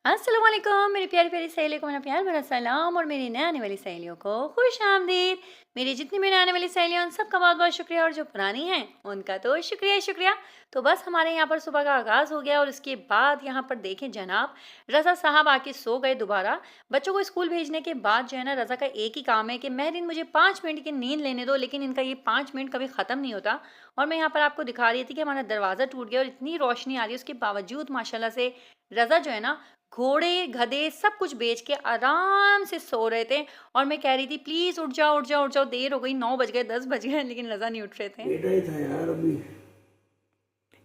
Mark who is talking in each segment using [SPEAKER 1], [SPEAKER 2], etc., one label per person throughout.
[SPEAKER 1] अस्सलाम वालेकुम मेरी प्यारी प्यारी सहेलियों को मेरा प्यार भरा सलाम और मेरी नए आने वाली सहेलियों को खुश आमदीद। मेरी जितनी भी नए आने वाली सहेलियां उन सबका बहुत बहुत शुक्रिया और जो पुरानी हैं उनका तो शुक्रिया ही शुक्रिया। तो बस हमारे यहाँ पर सुबह का आगाज़ हो गया और उसके बाद यहाँ पर देखें जनाब, रज़ा साहब आके सो गए दोबारा। बच्चों को स्कूल भेजने के बाद जो है ना, रज़ा का एक ही काम है कि महरीन मुझे 5 मिनट की नींद लेने दो, लेकिन इनका ये 5 मिनट कभी ख़त्म नहीं होता। और मैं यहाँ पर आपको दिखा रही थी कि हमारा दरवाज़ा टूट गया और इतनी रोशनी आ रही है, उसके बावजूद माशाल्लाह से रज़ा जो है ना, घोड़े गधे सब कुछ बेच के आराम से सो रहे थे। और मैं कह रही थी प्लीज उठ जाओ उठ जाओ उठ जाओ, देर हो गई, 9 बज गए 10 बज गए, लेकिन रजा नहीं उठ रहे थे।
[SPEAKER 2] लेटा ही था यार अभी।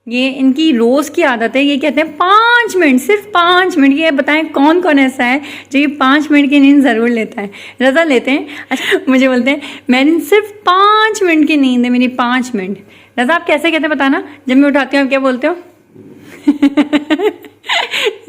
[SPEAKER 1] ये इनकी रोज की आदत है, ये कहते हैं 5 मिनट, सिर्फ 5 मिनट। ये बताएं कौन कौन ऐसा है जो ये 5 मिनट की नींद जरूर लेता है। रजा लेते हैं, अच्छा मुझे बोलते हैं मैंने सिर्फ 5 मिनट की नींद है मेरी, 5 मिनट। रजा आप कैसे कहते हैं बताना, जब मैं उठाती हूँ आप क्या बोलते हो?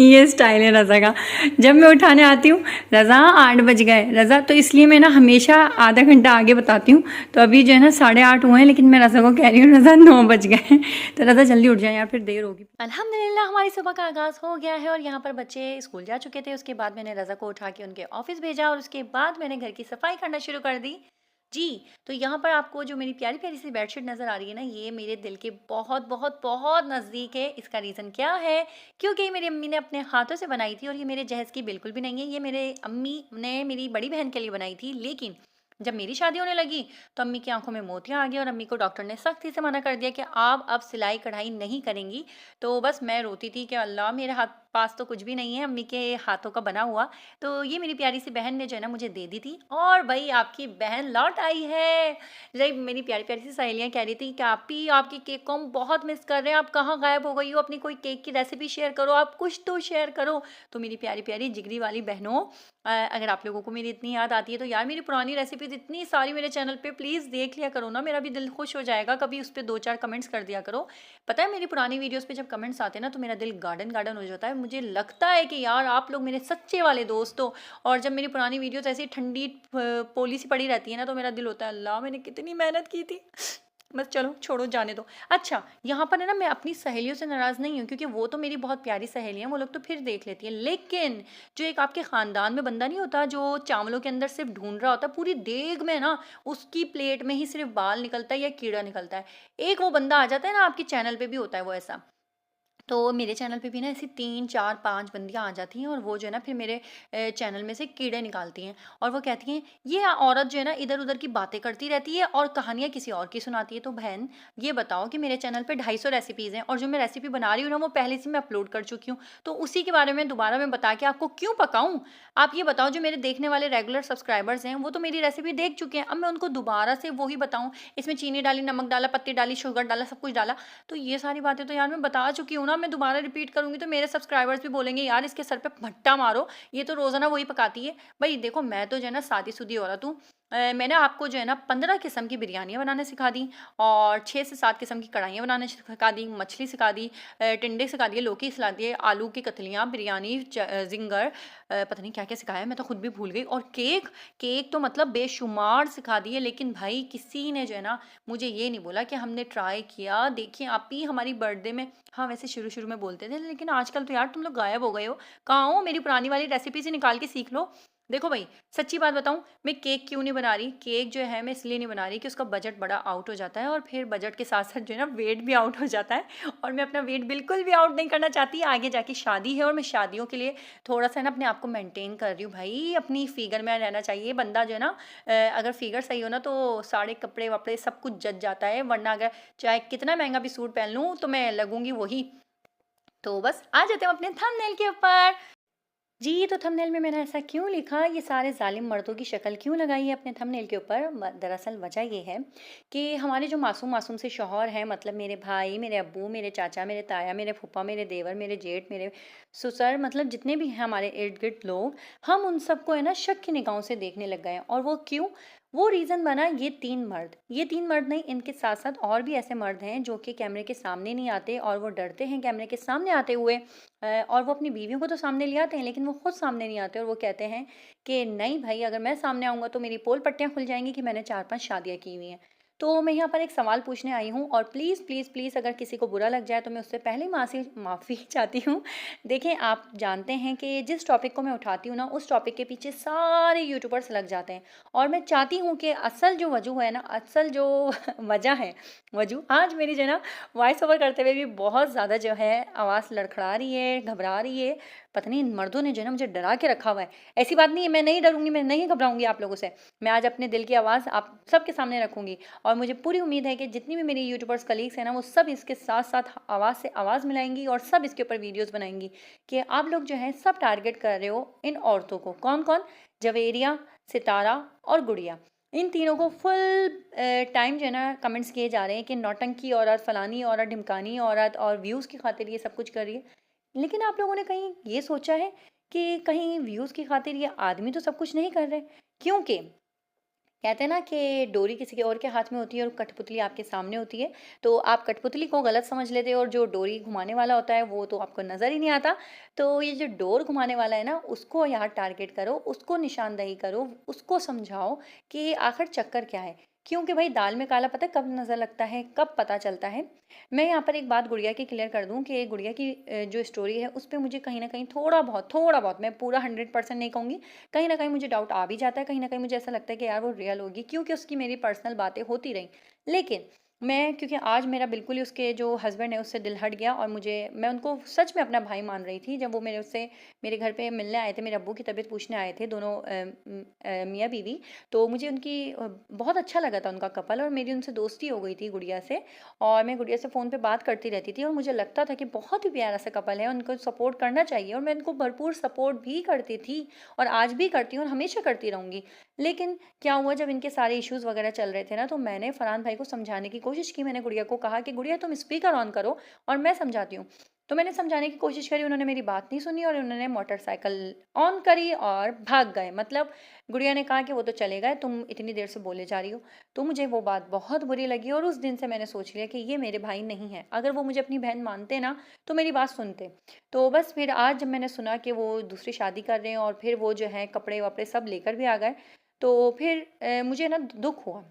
[SPEAKER 1] ये स्टाइल है रज़ा का। जब मैं उठाने आती हूँ, रज़ा 8 बज गए रज़ा, तो इसलिए मैं ना हमेशा आधा घंटा आगे बताती हूँ। तो अभी जो है ना 8:30 हुए हैं, लेकिन मैं रज़ा को कह रही हूँ रज़ा 9 बज गए। तो रज़ा जल्दी उठ जाए यार, फिर देर होगी। अल्हम्दुलिल्लाह हमारी सुबह का आगाज़ हो गया है और यहाँ पर बच्चे स्कूल जा चुके थे। उसके बाद मैंने रज़ा को उठा के उनके ऑफिस भेजा और उसके बाद मैंने घर की सफाई करना शुरू कर दी। जी, तो यहाँ पर आपको जो मेरी प्यारी-प्यारी सी बेडशीट नज़र आ रही है ना, ये मेरे दिल के बहुत, बहुत, बहुत नज़दीक है। इसका रीज़न क्या है? क्योंकि ये मेरी अम्मी ने अपने हाथों से बनाई थी और ये मेरे जहेज़ की बिल्कुल भी नहीं है। ये मेरे अम्मी ने मेरी बड़ी बहन के लिए बनाई थी, लेकिन जब मेरी शादी होने लगी, तो अम्मी की आँखों में मोतियाँ आ गई और अम्मी को डॉक्टर ने सख्ती से मना कर दिया कि आप अब सिलाई-कढ़ाई नहीं करेंगी। तो बस मैं रोती थी कि अल्लाह मेरे हाथ पास तो कुछ भी नहीं है अम्मी के हाथों का बना हुआ। तो ये मेरी प्यारी सी बहन ने जो है ना मुझे दे दी थी और भई आपकी बहन लौट आई है। जब मेरी प्यारी-प्यारी सी सहेलियाँ कह रही थी कि आपी आपकी केक को हम बहुत मिस कर रहे हैं, आप कहाँ गायब हो गई हो? अपनी कोई केक की रेसिपी शेयर करो, आप कुछ तो शेयर करो। तो मेरी प्यारी-प्यारी जिगरी वाली बहनों, अगर आप लोगों को मेरी इतनी याद आती है तो यार मेरी पुरानी रेसिपीज़ इतनी सारी मेरे चैनल पे प्लीज़ देख लिया करो ना, मेरा भी दिल खुश हो जाएगा। कभी उस पे 2-4 कमेंट्स कर दिया करो। पता है मेरी पुरानी वीडियोज़ पे जब कमेंट्स आते हैं ना, तो मेरा दिल गार्डन गार्डन हो जाता है। मुझे लगता है कि यार आप लोग मेरे सच्चे वाले दोस्त हो। और जब मेरी पुरानी वीडियोज़ ऐसी ठंडी पोली सी पड़ी रहती है ना, तो मेरा दिल होता है अल्लाह मैंने कितनी मेहनत की थी। बस चलो छोड़ो जाने दो। अच्छा, यहाँ पर है ना मैं अपनी सहेलियों से नाराज़ नहीं हूँ, क्योंकि वो तो मेरी बहुत प्यारी सहेलियाँ हैं, वो लोग तो फिर देख लेती हैं। लेकिन जो एक आपके ख़ानदान में बंदा नहीं होता जो चावलों के अंदर सिर्फ़ ढूँढ रहा होता है, पूरी देग में ना उसकी प्लेट में ही सिर्फ़ बाल निकलता है या कीड़ा निकलता है। एक वो बंदा आ जाता है ना, आपके चैनल पे भी होता है वो ऐसा। तो मेरे चैनल पे भी ना ऐसी 3, 4, 5 बंदियाँ आ जाती हैं और वो जो है ना फिर मेरे चैनल में से कीड़े निकालती हैं और वो कहती हैं ये औरत जो है ना इधर-उधर की बातें करती रहती है और कहानियाँ किसी और की सुनाती है। तो बहन ये बताओ कि मेरे चैनल पे 250 रेसिपीज़ हैं और जो मैं रेसिपी बना रही हूँ ना वो पहले से मैं अपलोड कर चुकी हूँ। तो उसी के बारे में दोबारा मैं बता के आपको क्यों पकाऊँ? आप ये बताओ, जो मेरे देखने वाले रेगुलर सब्सक्राइबर्स हैं वो तो मेरी रेसिपी देख चुके हैं। अब मैं उनको दोबारा से वही बताऊँ? इसमें चीनी डाली, नमक डाला, पत्ती डाली, शुगर डाला, सब कुछ डाला। तो ये सारी बातें तो यार मैं बता चुकी हूँ ना, मैं दोबारा रिपीट करूँगी तो मेरे सब्सक्राइबर्स भी बोलेंगे यार इसके सर पे भट्टा मारो, ये तो रोज़ाना वही पकाती है। भई देखो मैं तो जो है ना शादी-शुदी औरत हूँ। मैंने आपको जो है ना 15 किस्म की बिरयानियाँ बनाना सिखा दी और 6 से 7 किस्म की कढ़ाइयाँ बनाना सिखा दी, मछली सिखा दी, टिंडे सिखा दिए, लौकी सिखा दिए, आलू की कतलियाँ, बिरयानी, ज़िंगर, पता नहीं क्या-क्या सिखाया, मैं तो खुद भी भूल गई। और केक, केक तो मतलब बेशुमार सिखा दिए, लेकिन भाई किसी ने जो है ना मुझे ये नहीं बोला कि हमने ट्राई किया। देखिए आप ही हमारी बर्थडे में, हाँ वैसे शुरू-शुरू में बोलते थे, लेकिन आजकल तो यार तुम लोग गायब हो गए हो। कहाँ हो? मेरी पुरानी वाली रेसिपीज़ ही निकाल के सीख लो। देखो भाई, सच्ची बात बताऊँ, मैं केक क्यों नहीं बना रही? केक जो है मैं इसलिए नहीं बना रही कि उसका बजट बड़ा आउट हो जाता है और फिर बजट के साथ-साथ जो है ना वेट भी आउट हो जाता है और मैं अपना वेट बिल्कुल भी आउट नहीं करना चाहती। आगे जाके शादी है और मैं शादियों के लिए थोड़ा-सा ना अपने आप को मेंटेन कर रही हूँ भाई, अपनी फिगर में रहना चाहिए। बंदा जो है ना अगर फिगर सही हो ना तो सारे कपड़े-वपड़े सब कुछ जच जाता है, वरना अगर चाहे कितना महँगा भी सूट पहन लूँ तो मैं लगूँगी वही। तो बस आ जाते हैं हम अपने थंबनेल के ऊपर। जी, तो थंबनेल में मैंने ऐसा क्यों लिखा, ये सारे ज़ालिम मर्दों की शक्ल क्यों लगाई है अपने थंबनेल के ऊपर? दरअसल वजह ये है कि हमारे जो मासूम-मासूम से शौहर हैं, मतलब मेरे भाई, मेरे अब्बू, मेरे चाचा, मेरे ताया, मेरे फूफा, मेरे देवर, मेरे जेठ, मेरे ससुर, मतलब जितने भी हैं हमारे इर्द-गिर्द लोग, हम उन सबको है ना शक की निगाहों से देखने लग गए हैं। और वो क्यों? वो रीज़न बना ये 3 मर्द। ये 3 मर्द नहीं, इनके साथ-साथ और भी ऐसे मर्द हैं जो कि कैमरे के सामने नहीं आते और वो डरते हैं कैमरे के सामने आते हुए। और वो अपनी बीवियों को तो सामने ले आते हैं, लेकिन वो खुद सामने नहीं आते और वो कहते हैं कि नहीं भाई, अगर मैं सामने आऊँगा तो मेरी पोल पट्टियाँ खुल जाएँगी कि मैंने 4-5 शादियाँ की हुई हैं। तो मैं यहाँ पर एक सवाल पूछने आई हूँ, और प्लीज़ प्लीज़ प्लीज़ अगर किसी को बुरा लग जाए तो मैं उससे पहले माफ़ी चाहती हूँ। देखिए, आप जानते हैं कि जिस टॉपिक को मैं उठाती हूँ ना, उस टॉपिक के पीछे सारे यूट्यूबर्स लग जाते हैं, और मैं चाहती हूँ कि असल जो वजह है ना, असल जो वजह है, आज मेरी जो है ना वॉइस ओवर करते हुए भी बहुत ज़्यादा जो है आवाज़ लड़खड़ा रही है, घबरा रही है। पता नहीं इन मर्दों ने जो है ना मुझे डरा के रखा हुआ है। ऐसी बात नहीं है, मैं नहीं डरूंगी, मैं नहीं घबराऊंगी आप लोगों से। मैं आज अपने दिल की आवाज़ आप सबके सामने रखूंगी, और मुझे पूरी उम्मीद है कि जितनी भी मेरी यूट्यूबर्स कलीग्स हैं ना, वो सब इसके साथ साथ आवाज़ से आवाज़ मिलाएंगी और सब इसके ऊपर वीडियोज़ बनाएंगी कि आप लोग जो है सब टारगेट कर रहे हो इन औरतों को। कौन कौन? जवेरिया, सितारा और गुड़िया। इन तीनों को फुल टाइम जो है ना कमेंट्स किए जा रहे हैं कि नौटंकी औरत, फलानी औरत, ढिमकानी औरत, और व्यूज़ की खातिर ये सब कुछ कर रही है। लेकिन आप लोगों ने कहीं ये सोचा है कि कहीं व्यूज़ की खातिर ये आदमी तो सब कुछ नहीं कर रहे? क्योंकि कहते हैं ना कि डोरी किसी के और के हाथ में होती है और कठपुतली आपके सामने होती है, तो आप कठपुतली को गलत समझ लेते हो और जो डोरी घुमाने वाला होता है वो तो आपको नज़र ही नहीं आता। तो ये जो डोर घुमाने वाला है ना, उसको यहाँ टारगेट करो, उसको निशानदेही करो, उसको समझाओ कि आखिर चक्कर क्या है। क्योंकि भाई दाल में काला पता कब नज़र लगता है, कब पता चलता है। मैं यहाँ पर एक बात गुड़िया की क्लियर कर दूँ कि गुड़िया की जो स्टोरी है उस पर मुझे कहीं ना कहीं थोड़ा बहुत, मैं पूरा 100% नहीं कहूँगी, कहीं ना कहीं मुझे डाउट आ भी जाता है, कहीं ना कहीं मुझे ऐसा लगता है कि यार वो रियल होगी, क्योंकि उसकी मेरी पर्सनल बातें होती रहीं। लेकिन मैं, क्योंकि आज मेरा बिल्कुल ही उसके जो हस्बैंड है उससे दिल हट गया, और मैं उनको सच में अपना भाई मान रही थी। जब वो मेरे घर पे मिलने आए थे, मेरे अब्बू की तबीयत पूछने आए थे दोनों मियाँ बीवी, तो मुझे उनकी बहुत अच्छा लगा था उनका कपल, और मेरी उनसे दोस्ती हो गई थी गुड़िया से, और मैं गुड़िया से फ़ोन पे बात करती रहती थी, और मुझे लगता था कि बहुत ही प्यारा सा कपल है, उनको सपोर्ट करना चाहिए, और मैं उनको भरपूर सपोर्ट भी करती थी, और आज भी करती हूँ और हमेशा करती रहूँगी। लेकिन क्या हुआ, जब इनके सारे इश्यूज़ वगैरह चल रहे थे ना, तो मैंने फरहान भाई को समझाने की कोशिश की। मैंने गुड़िया को कहा कि गुड़िया तुम स्पीकर ऑन करो और मैं समझाती हूँ। तो मैंने समझाने की कोशिश करी, उन्होंने मेरी बात नहीं सुनी, और उन्होंने मोटरसाइकिल ऑन करी और भाग गए। मतलब गुड़िया ने कहा कि वो तो चले गए, तुम इतनी देर से बोले जा रही हो। तो मुझे वो बात बहुत बुरी लगी, और उस दिन से मैंने सोच लिया कि ये मेरे भाई नहीं है। अगर वो मुझे अपनी बहन मानते ना तो मेरी बात सुनते। तो बस फिर आज जब मैंने सुना कि वो दूसरी शादी कर रहे हैं, और फिर वो जो है कपड़े वपड़े सब लेकर भी आ गए, तो फिर मुझे ना दुख हुआ।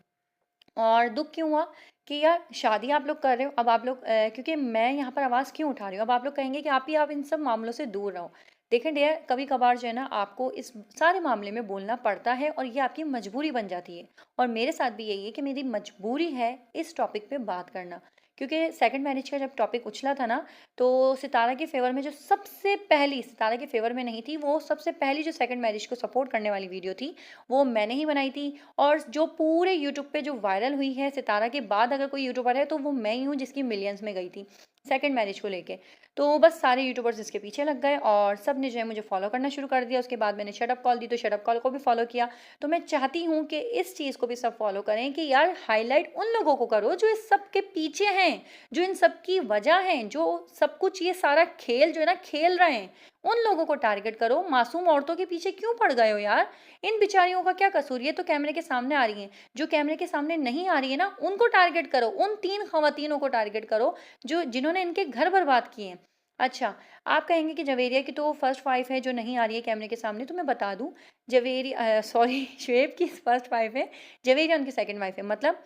[SPEAKER 1] और दुख क्यों हुआ कि यार शादी आप लोग कर रहे हो, अब आप लोग क्योंकि मैं यहाँ पर आवाज़ क्यों उठा रही हूँ, अब आप लोग कहेंगे कि आप इन सब मामलों से दूर रहो। देखें डियर, कभी कभार जो है ना आपको इस सारे मामले में बोलना पड़ता है, और ये आपकी मजबूरी बन जाती है। और मेरे साथ भी यही है कि मेरी मजबूरी है इस टॉपिक पे बात करना, क्योंकि सेकंड मैरिज का जब टॉपिक उछला था ना, तो सितारा के फेवर में जो सबसे पहली, सितारा के फेवर में नहीं थी, वो सबसे पहली जो सेकंड मैरिज को सपोर्ट करने वाली वीडियो थी, वो मैंने ही बनाई थी। और जो पूरे यूट्यूब पे जो वायरल हुई है, सितारा के बाद अगर कोई यूट्यूबर है तो वो मैं ही हूँ, जिसकी मिलियंस में गई थी सेकंड मैरिज को लेके। तो बस सारे यूट्यूबर्स इसके पीछे लग गए, और सब ने जो है मुझे फॉलो करना शुरू कर दिया। उसके बाद मैंने शटअप कॉल दी, तो शटअप कॉल को भी फॉलो किया। तो मैं चाहती हूँ कि इस चीज़ को भी सब फॉलो करें कि यार हाईलाइट उन लोगों को करो जो इस सब के पीछे हैं, जो इन सब की वजह है, जो सब कुछ ये सारा खेल जो है ना खेल रहे हैं, उन लोगों को टारगेट करो। मासूम औरतों के पीछे क्यों पड़ गए हो यार? इन बिचारियों का क्या कसूर? ये तो कैमरे के सामने आ रही हैं। जो कैमरे के सामने नहीं आ रही है ना, उनको टारगेट करो, उन 3 खवातीनों को टारगेट करो जो जिन्होंने इनके घर बर्बाद किए हैं। अच्छा, आप कहेंगे कि जवेरिया की तो फर्स्ट वाइफ है जो नहीं आ रही है कैमरे के सामने, तो मैं बता दूं, सॉरी, शुएब की फर्स्ट वाइफ है, जवेरिया उनकी सेकंड वाइफ है। मतलब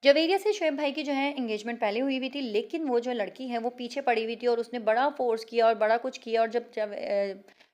[SPEAKER 1] जवेरिया से शुएब भाई की जो है एंगेजमेंट पहले हुई हुई थी, लेकिन वो जो लड़की है वो पीछे पड़ी हुई थी, और उसने बड़ा फोर्स किया और बड़ा कुछ किया, और जब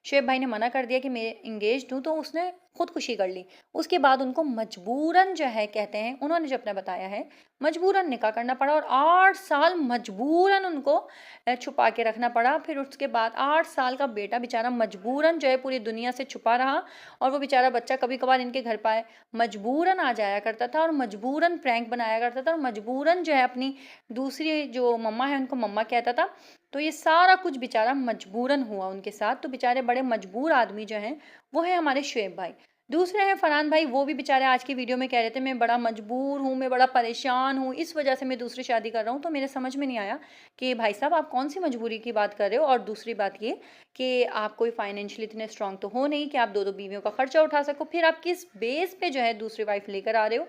[SPEAKER 1] शुएब भाई ने मना कर दिया कि मैं इंगेज हूँ, तो उसने खुदकुशी कर ली। उसके बाद उनको मजबूरन जो है, कहते हैं उन्होंने जो अपना बताया है, मजबूरन निकाह करना पड़ा, और 8 साल मजबूरन उनको छुपा के रखना पड़ा। फिर उसके बाद 8 साल का बेटा बेचारा मजबूरन जो है पूरी दुनिया से छुपा रहा, और वो बेचारा बच्चा कभी कभार इनके घर पाए मजबूरन आ जाया करता था, और मजबूरन प्रैंक बनाया करता था, और मजबूरन जो है अपनी दूसरी जो मम्मा है उनको मम्मा कहता था। तो ये सारा कुछ बेचारा मजबूरन हुआ उनके साथ। तो बेचारे बड़े मजबूर आदमी जो हैं वो है हमारे शुएब भाई। दूसरे हैं फरहान भाई, वो भी बेचारे आज की वीडियो में कह रहे थे मैं बड़ा मजबूर हूँ, मैं बड़ा परेशान हूँ, इस वजह से मैं दूसरी शादी कर रहा हूँ। तो मेरे समझ में नहीं आया कि भाई साहब आप कौन सी मजबूरी की बात कर रहे हो। और दूसरी बात ये कि आप कोई फाइनेंशियली इतने स्ट्रांग तो हो नहीं कि आप 2-2 बीवियों का खर्चा उठा सको, फिर आप किस बेस पे जो है दूसरी वाइफ लेकर आ रहे हो।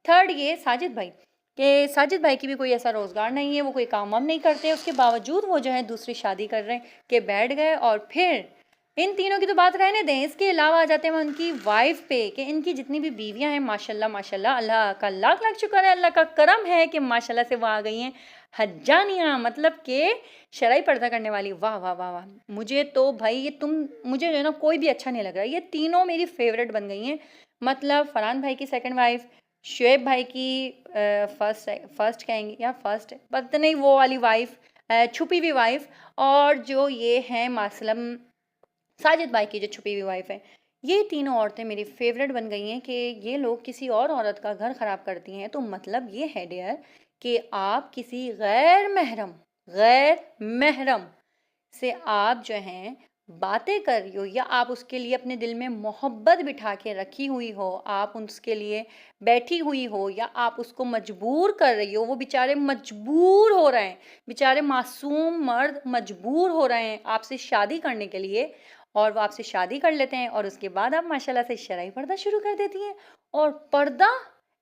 [SPEAKER 1] थर्ड ये साजिद भाई, कि साजिद भाई की भी कोई ऐसा रोज़गार नहीं है, वो कोई काम वाम नहीं करते, उसके बावजूद वो जो है दूसरी शादी कर रहे हैं कि बैठ गए, और फिर इन तीनों की तो बात रहने दें, इसके अलावा आ जाते हैं उनकी वाइफ पे कि इनकी जितनी भी बीवियां हैं माशाल्लाह माशाल्लाह, अल्लाह का लाख लाख शुक्र है, अल्लाह का करम है कि माशाल्लाह से वो आ गई हैं हज्जानियाँ, मतलब कि शरई पर्दा करने वाली। वाह वाह वाह वाह, मुझे तो भाई ये मुझे जो है ना कोई भी अच्छा नहीं लग रहा, ये तीनों मेरी फेवरेट बन गई हैं। मतलब फरहान भाई की सेकंड वाइफ, शुएब भाई की फर्स्ट कहेंगे या फर्स्ट पता नहीं वो वाली वाइफ, छुपी हुई वाइफ, और जो ये हैं मासलम साजिद भाई की जो छुपी हुई वाइफ है, ये तीनों औरतें मेरी फेवरेट बन गई हैं कि ये लोग किसी और औरत का घर ख़राब करती हैं तो मतलब ये है डियर कि आप किसी गैर महरम से आप जो हैं बातें कर रही हो, या आप उसके लिए अपने दिल में मोहब्बत बिठा के रखी हुई हो, आप उसके लिए बैठी हुई हो, या आप उसको मजबूर कर रही हो, वो बेचारे मजबूर हो रहे हैं, बेचारे मासूम मर्द मजबूर हो रहे हैं आपसे शादी करने के लिए, और वो आपसे शादी कर लेते हैं और उसके बाद आप माशाल्लाह से शरई पर्दा शुरू कर देती हैं। और पर्दा,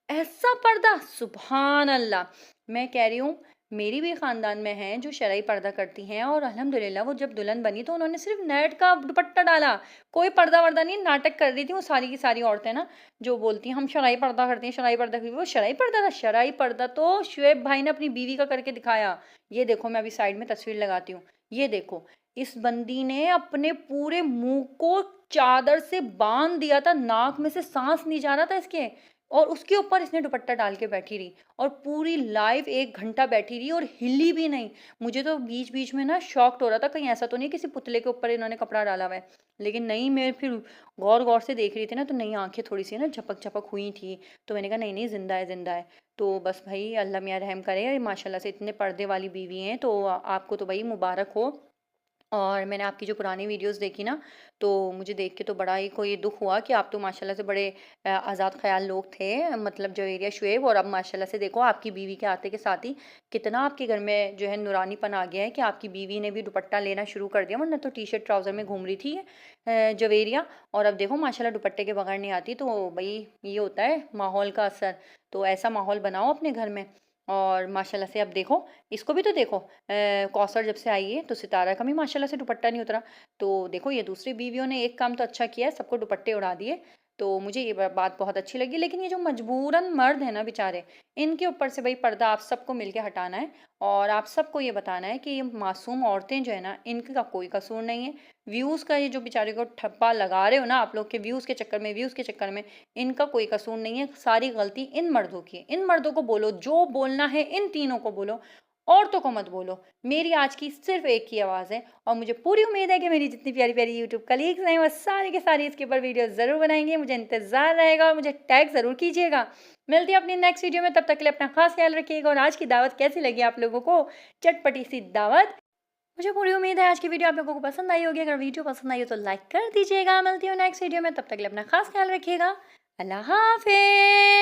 [SPEAKER 1] ऐसा पर्दा, सुभान अल्लाह, मैं कह रही हूँ मेरी भी ख़ानदान में हैं जो शरई पर्दा करती हैं, और अल्हम्दुलिल्लाह वो जब दुल्हन बनी तो उन्होंने सिर्फ नेट का दुपट्टा डाला, कोई पर्दा वर्दा नहीं, नाटक कर रही थी वो सारी की सारी औरतें ना, जो बोलती हैं हम शरई पर्दा करती हैं, शरई पर्दा की, वो शरई पर्दा था। शरई पर्दा तो शुएब भाई ने अपनी बीवी का करके दिखाया। ये देखो, मैं अभी साइड में तस्वीर लगाती हूँ, ये देखो, इस बंदी ने अपने पूरे मुंह को चादर से बांध दिया था, नाक में से सांस नहीं जा रहा था इसके, और उसके ऊपर इसने दुपट्टा डाल के बैठी रही, और पूरी लाइव 1 घंटा बैठी रही और हिली भी नहीं। मुझे तो बीच बीच में ना शॉक्ड हो रहा था, कहीं ऐसा तो नहीं किसी पुतले के ऊपर इन्होंने कपड़ा डाला हुआ है, लेकिन नहीं, मैं फिर गौर गौर से देख रही थी ना, तो नई आंखें थोड़ी सी ना झपक झपक हुई थी, तो मैंने कहा नहीं नहीं, जिंदा है जिंदा है। तो बस भाई अल्लाह मियाँ रहम करे, माशाल्लाह से इतने पर्दे वाली बीवी हैं, तो आपको तो भाई मुबारक हो। और मैंने आपकी जो पुरानी वीडियोस देखी ना, तो मुझे देख के तो बड़ा ही कोई दुख हुआ कि आप तो माशाल्लाह से बड़े आज़ाद ख्याल लोग थे, मतलब जवेरिया शुएब, और अब माशाल्लाह से देखो आपकी बीवी के आते के साथ ही कितना आपके घर में जो है नूरानीपन आ गया है कि आपकी बीवी ने भी दुपट्टा लेना शुरू कर दिया, वरना तो टी शर्ट ट्राउज़र में घूम रही थी जवेरिया, और अब देखो माशाल्लाह दुपट्टे के बगैर नहीं आती। तो भाई ये होता है माहौल का असर, तो ऐसा माहौल बनाओ अपने घर में। और माशाल्लाह से अब देखो, इसको भी तो देखो, कौसर जब से आई है तो सितारा का भी माशाल्लाह से दुपट्टा नहीं उतरा। तो देखो ये दूसरी बीवियों ने एक काम तो अच्छा किया है, सबको दुपट्टे उड़ा दिए, तो मुझे ये बात बहुत अच्छी लगी। लेकिन ये जो मजबूरन मर्द है ना बेचारे, इनके ऊपर से भाई पर्दा आप सबको मिलके हटाना है, और आप सबको ये बताना है कि ये मासूम औरतें जो है ना, इनका कोई कसूर नहीं है। व्यूज़ का ये जो बेचारे को ठप्पा लगा रहे हो ना आप लोग के, व्यूज़ के चक्कर में इनका कोई कसूर नहीं है, सारी गलती इन मर्दों की है। इन मर्दों को बोलो, जो बोलना है इन तीनों को बोलो, औरतों को मत बोलो। मेरी आज की सिर्फ एक ही आवाज़ है, और मुझे पूरी उम्मीद है कि मेरी जितनी प्यारी प्यारी यूट्यूब कलीग्स हैं वो सारे के सारे इसके ऊपर वीडियो ज़रूर बनाएंगे। मुझे इंतज़ार रहेगा और मुझे टैग ज़रूर कीजिएगा। मिलती है अपनी नेक्स्ट वीडियो में, तब तक के लिए अपना खास ख्याल रखिएगा। और आज की दावत कैसी लगी आप लोगों को, चटपटी सी दावत, मुझे पूरी उम्मीद है आज की वीडियो आप लोगों को पसंद आई होगी। अगर वीडियो पसंद आई हो तो लाइक कर दीजिएगा। मिलती हूँ नेक्स्ट वीडियो में, तब तक के लिए अपना खास ख्याल रखिएगा। अल्लाह हाफिज़।